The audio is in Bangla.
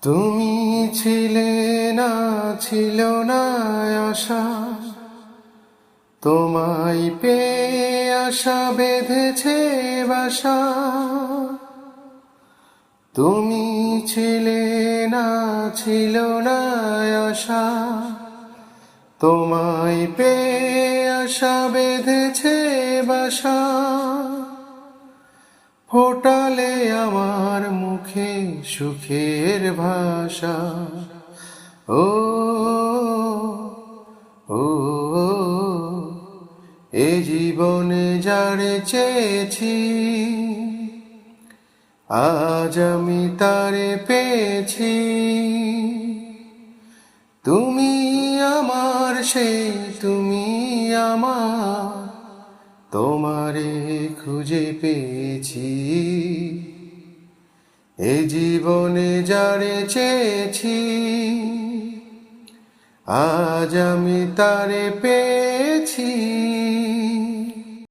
তুমি ছিলে না, ছিল না আশা, তোমায় পেয়ে আশা বেঁধেছে বাসা। তুমি ছিলে না, ছিল না আশা, তোমায় পেয়ে আশা বেঁধেছে বাসা। ফোটালে আমার মুখে সুখের ভাষা। ও ও এ জীবনে যারে চেয়েছি, আজ আমি তারে পেয়েছি। তুমি আমার সেই, তুমি আমার, তোমারে খুঁজে পেয়েছি। এ জীবনে যারে চেয়েছি, আজ আমি তারে পেয়েছি।